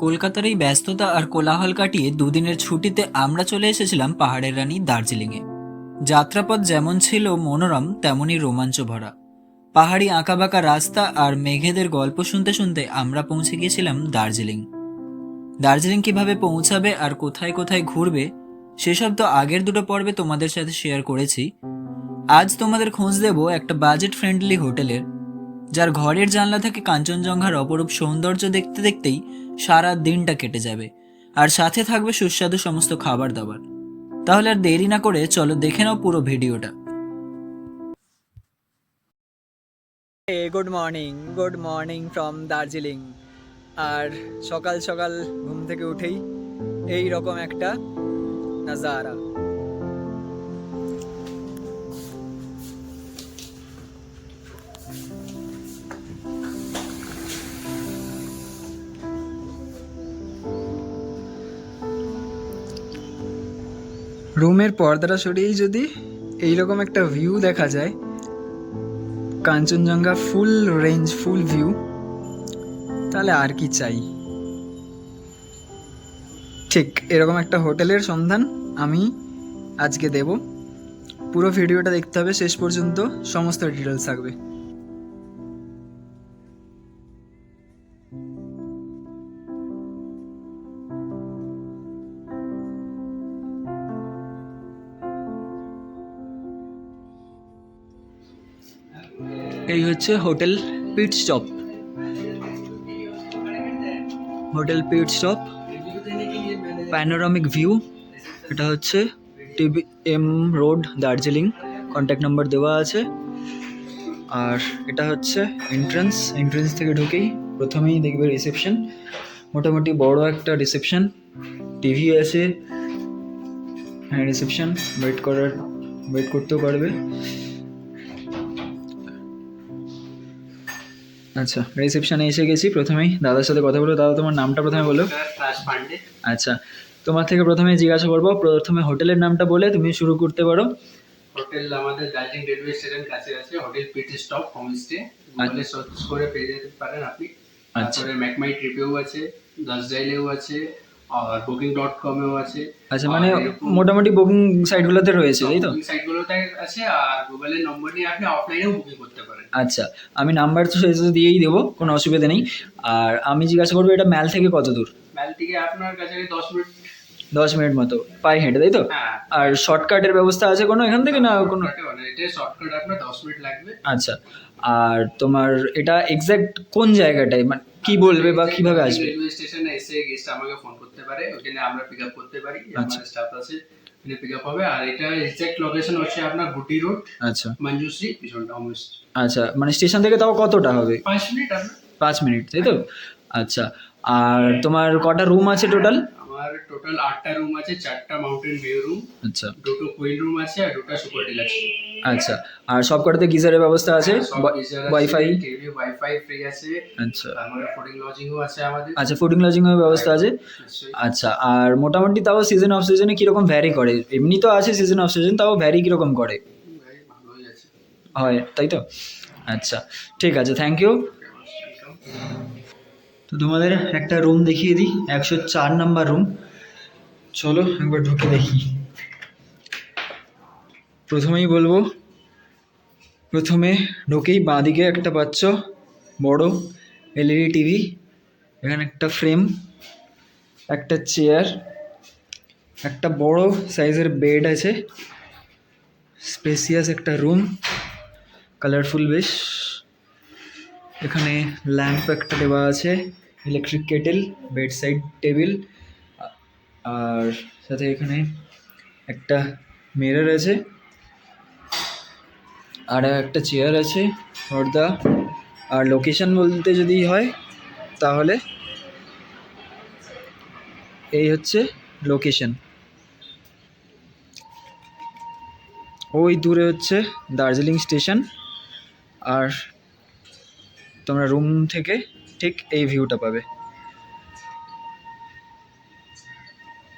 কলকাতার এই ব্যস্ততা আর কোলাহল কাটিয়ে দুদিনের ছুটিতে আমরা চলে এসেছিলাম পাহাড়ের রানী দার্জিলিংয়ে। যাত্রাপথ যেমন ছিল মনোরম তেমনই রোমাঞ্চ ভরা। পাহাড়ি আঁকাবাঁকা রাস্তা আর মেঘেদের গল্প শুনতে শুনতে আমরা পৌঁছে গিয়েছিলাম দার্জিলিং। দার্জিলিং কিভাবে পৌঁছাবে আর কোথায় কোথায় ঘুরবে সেসব তো আগের দুটো পর্বে তোমাদের সাথে শেয়ার করেছি। আজ তোমাদের খোঁজ দেব একটা বাজেট ফ্রেন্ডলি হোটেলের, যার ঘরের জানলা থেকে কাঞ্চনজঙ্ঘার অপরূপ সৌন্দর্য দেখতে দেখতেই সারা দিনটা কেটে যাবে, আর সাথে থাকবে সুস্বাদু সমস্ত খাবার দাবার। তাহলে আর দেরি না করে চলো দেখে নাও পুরো ভিডিওটা। Good morning from Darjeeling. আর সকাল সকাল ঘুম থেকে উঠেই এই রকম একটা নাজারা। রুমের পর্দাটা সরিয়েই যদি এইরকম একটা ভিউ দেখা যায়, কাঞ্চনজঙ্ঘা ফুল রেঞ্জ ফুল ভিউ, তাহলে আর কি চাই। ঠিক এরকম একটা হোটেলের সন্ধান আমি আজকে দেব। পুরো ভিডিওটা দেখতে হবে শেষ পর্যন্ত, সমস্ত ডিটেলস থাকবে। এই হচ্ছে hotel pit stop. Hotel pit stop, panoramic view. এটা হচ্ছে TBM road, Darjeeling. Contact number দেওয়া আছে। আর এটা হচ্ছে এন্ট্রেন্স থেকে ঢুকেই প্রথমেই দেখবে রিসেপশন। মোটামুটি বড় একটা রিসেপশন, টিভি আছে। হ্যাঁ, রিসেপশন ওয়েট করতেও পারবে। আচ্ছা, রিসেপশনে এসে গেছি। প্রথমেই দাদার সাথে কথা বলো। দাদা, তোমার নামটা প্রথমে বলো। আচ্ছা, তোমার থেকে প্রথমে জিজ্ঞাসা করবো, প্রথমে হোটেলের নামটা বলে তুমি শুরু করতে পারো। হোটেল আমাদের দার্জিলিং রেলওয়ে স্টেশন কাছে আছে, হোটেল পিট স্টপ হোমস্টে। গুগলে সার্চ করে পেয়ে যেতে পারেন আপনি। তারপরে ম্যাকমাই ট্রিপেও আছে, দাসডাইলেও আছে, আর booking.com এও আছে। আচ্ছা, মানে মোটামুটি বুকিং সাইটগুলোতে রয়েছে, তাই তো? বুকিং সাইটগুলোতে আছে, আর গুগলের নম্বর নিয়ে আপনি অফলাইনেও বুকিং করতে পারেন। আচ্ছা, আমি নাম্বার তো সেই দিয়েই দেবো, কোনো অসুবিধা নেই। আর আমি জিজ্ঞাসা করবো, এটা ম্যাল থেকে কত দূর? ম্যাল থেকে আপনার কাছে 10 মিনিট। 10 মিনিট মতো পায়ে হেঁটে, তাই তো? হ্যাঁ। আর শর্টকাটের ব্যবস্থা আছে কোনো এখান থেকে, না কোনো? এটা শর্টকাট, আপনার 10 মিনিট লাগবে। আচ্ছা, আর তোমার এটা এক্স্যাক্ট কোন জায়গাটায়, মানে কি বলবে বা কিভাবে আসবে? রেলওয়ে স্টেশনে এসে গেস্ট আমাকে ফোন করতে পারে, ওখানে আমরা পিক আপ করতে পারি। আমার স্টাফ আছে, ওখানে পিক আপ হবে। আর এটা এক্স্যাক্ট লোকেশন হচ্ছে আপনার গুটি রোড। আচ্ছা, মঞ্জুশ্রী পিছনটা হোমস্ট। আচ্ছা, মানে স্টেশন থেকে তাও কতটা হবে? 5 মিনিট আপনার। 5 মিনিট, তাই তো? আচ্ছা, আর তোমার কটা রুম আছে টোটাল? আমার টোটাল 8টা রুম আছে, 4টা মাউন্টেন ভিউ রুম। আচ্ছা, 2টো কুইন রুম আছে, আর 2টা সুপার ডিলাক্স। আচ্ছা, আর সব কটাতে গিজারের ব্যবস্থা আছে, ওয়াইফাই? টিভি ওয়াইফাই ফ্রি আছে। আচ্ছা, আমাদের ফুডিং লজিংও আছে আমাদের। আচ্ছা, ফুডিং লজিং এর ব্যবস্থা আছে। আচ্ছা, আর মোটামুটি তাও সিজন অফ সিজনে কিরকম ভ্যারি করে? এমনি তো আছে সিজন অফ সিজন, তাও ভ্যারি কিরকম করে? ভালোই আছে, হয়, তাই তো? আচ্ছা, ঠিক আছে, থ্যাংক ইউ। তো তোমাদের একটা রুম দেখিয়ে দিই, 104 নাম্বার রুম। চলো একবার ঢুকে দেখি। প্রথমেই বলবো, প্রথমে ঢুকেই বাঁদিকে একটা পাচ্ছ বড় এলইডি টিভি, এখানে একটা ফ্রেম, একটা চেয়ার, একটা বড় সাইজের বেড আছে, স্পেসিয়াস একটা রুম, কালারফুল বেশ। এখানে ল্যাম্প একটা দেওয়া আছে, electric kettle, bed side table, আর সাথে এখানে একটা মিরর আছে, আর একটা চেয়ার আছে, পর্দা। আর লোকেশন বলতে যদি হয় তাহলে এই হচ্ছে লোকেশন। ওই দূরে হচ্ছে দার্জিলিং স্টেশন, আর তোমরা রুম থেকে ঠিক এই ভিউটা পাবে,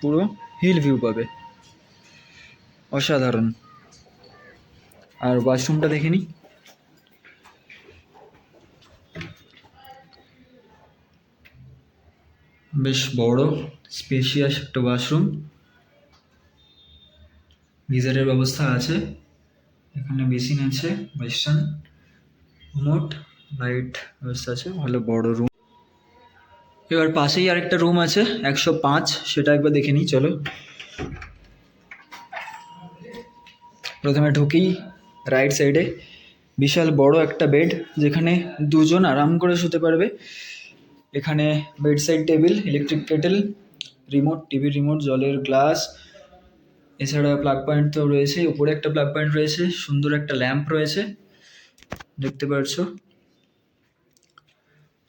পুরো হিল ভিউ পাবে, অসাধারণ। আর ওয়াশরুমটা দেখে নিই। বেশ বড় স্পেশিয়াস একটা ওয়াশরুম, গিজারের ব্যবস্থা আছে, এখানে বেসিন আছে, ওয়েস্টার্ন মোট লাইট ব্যবস্থা আছে, ভালো বড় রুম। এবার পাশেই আরেকটা রুম আছে 105, সেটা একবার দেখে নিই চলো। প্রথমে ঢুকি, রাইট সাইডে বিশাল বড় একটা বেড, যেখানে দুজন আরাম করে শুতে পারবে। এখানে bed side table, electric kettle, remote, TV remote, জলের গ্লাস, এছাড়া প্লাগ পয়েন্ট তো রয়েছে, উপরে একটা প্লাগ পয়েন্ট রয়েছে, সুন্দর একটা ল্যাম্প রয়েছে দেখতে পাচ্ছ।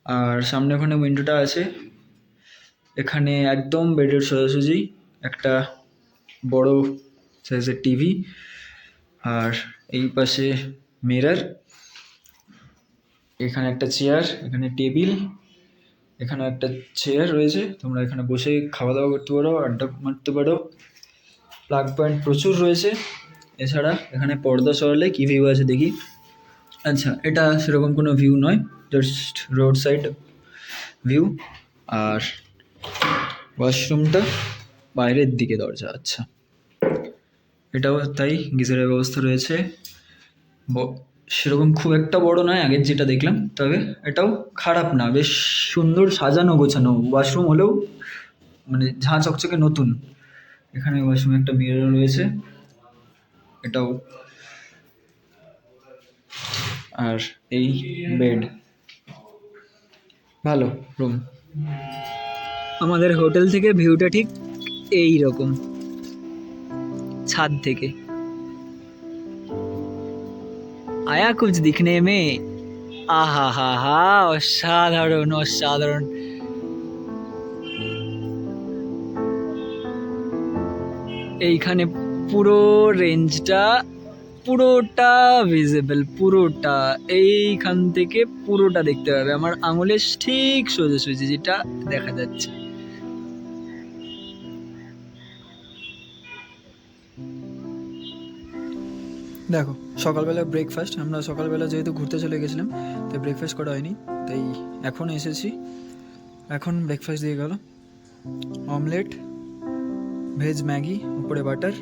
আর সামনে ওখানে উইন্ডোটা আছে। এখানে একদম বেডের সোজাসুজি একটা বড় সাইজের টিভি, আর এই পাশে মিরর, এখানে একটা চেয়ার, এখানে টেবিল, এখানে একটা চেয়ার রয়েছে, তোমরা এখানে বসে খাওয়া দাওয়া করতে পারো, আড্ডা মারতে পারো। প্লাগ পয়েন্ট প্রচুর রয়েছে। এছাড়া এখানে পর্দা সরালে কী ভিউ আছে দেখি। আচ্ছা, এটা সেরকম কোনো ভিউ নয়, জাস্ট রোড সাইড ভিউ। আর ওয়াশরুমটা বাইরের দিকে দরজা। আচ্ছা, এটাও তাই, গিজারের ব্যবস্থা রয়েছে। সেরকম খুব একটা বড় নয় আগের যেটা দেখলাম, তবে এটাও খারাপ না, বেশ সুন্দর সাজানো গোছানো ওয়াশরুম হলেও মানে ঝাঁ চকচকে নতুন। এখানে ওয়াশরুমে একটা মিরর রয়েছে, এটাও। আর এই বেড, ভালো রুম। আমাদের হোটেল থেকে ভিউটা ঠিক এই রকম, ছাদ থেকে। আয়া কুছ দিখনে মে, আহা হা হা, অসাধারণ অসাধারণ। এইখানে পুরো রেঞ্জটা পুরোটা ভিজিবল, পুরোটা এইখান থেকে পুরোটা দেখতে পাবে, আমার আঙুলের ঠিক সোজাসুজি যেটা দেখা যাচ্ছে। দেখো, সকালবেলা ব্রেকফাস্ট, আমরা সকালবেলা যেহেতু ঘুরতে চলে গেছিলাম তাই ব্রেকফাস্ট করা হয়নি, তাই এখন এসেছি, এখন ব্রেকফাস্ট দিয়ে গেল। অমলেট, ভেজ ম্যাগি, উপরে বাটার,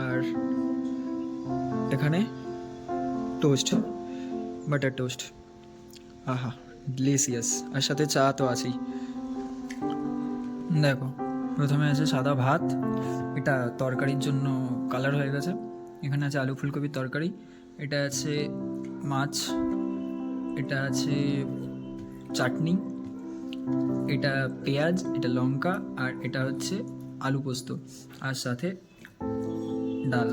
আর এখানে টোস্ট, বাটার টোস্ট। আহা, ডিলিশিয়াস। আর সাথে চা তো আছেই। দেখো, প্রথমে আছে সাদা ভাত, এটা তরকারির জন্য কালার হয়ে গেছে। এখানে আছে আলু ফুলকপির তরকারি, এটা আছে মাছ, এটা আছে চাটনি, এটা পেঁয়াজ, এটা লঙ্কা, আর এটা হচ্ছে আলু পোস্ত, আর সাথে ডাল।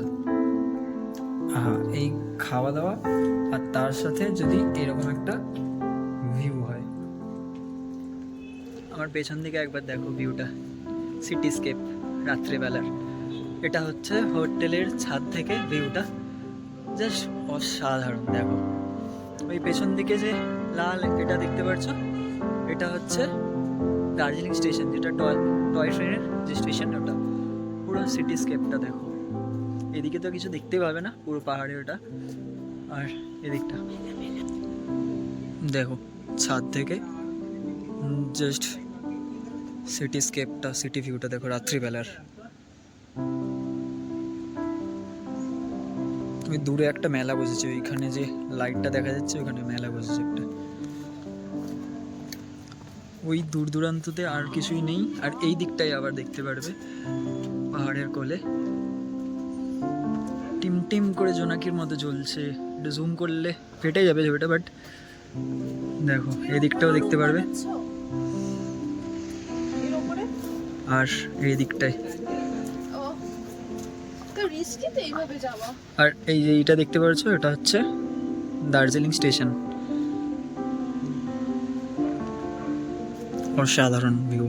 হ্যাঁ, এই খাওয়া দাওয়া, আর তার সাথে যদি এরকম একটা ভিউ হয়। আমার পেছন দিকে একবার দেখো ভিউটা, সিটিস্কেপ রাত্রেবেলার। এটা হচ্ছে হোটেলের ছাদ থেকে ভিউটা, জাস্ট অসাধারণ। দেখো, ওই পেছন দিকে যে লাল এটা দেখতে পাচ্ছ, এটা হচ্ছে দার্জিলিং স্টেশন, যেটা টয় ট্রেনের যে স্টেশন, ওটা। পুরো সিটিস্কেপটা দেখো, এদিকে তো কিছু দেখতে পাবে না, পুরো পাহাড়ে ওটা। আর এদিকটা দেখো, ছাদ থেকে জাস্ট সিটিস্কেপটা, সিটি ভিউটা দেখো রাত্রিবেলার। ওই দূরে একটা মেলা বসেছে, ওইখানে যে লাইটটা দেখা যাচ্ছে, ওখানে মেলা বসেছে একটা। ওই দূর দূরান্ততে আর কিছুই নেই। আর এই দিকটাই আবার দেখতে পারবে পাহাড়ের কোলে টিম টিম করে জোনাকির মতো জ্বলছে। এটা জুম করলে ফেটে যাবে ছবিটা, বাট দেখো এই দিকটাও দেখতে পারবে। আর এই দিকটায়, আর এই যে এইটা দেখতে পাচ্ছ, এটা হচ্ছে দার্জিলিং স্টেশন। অসাধারণ ভিউ।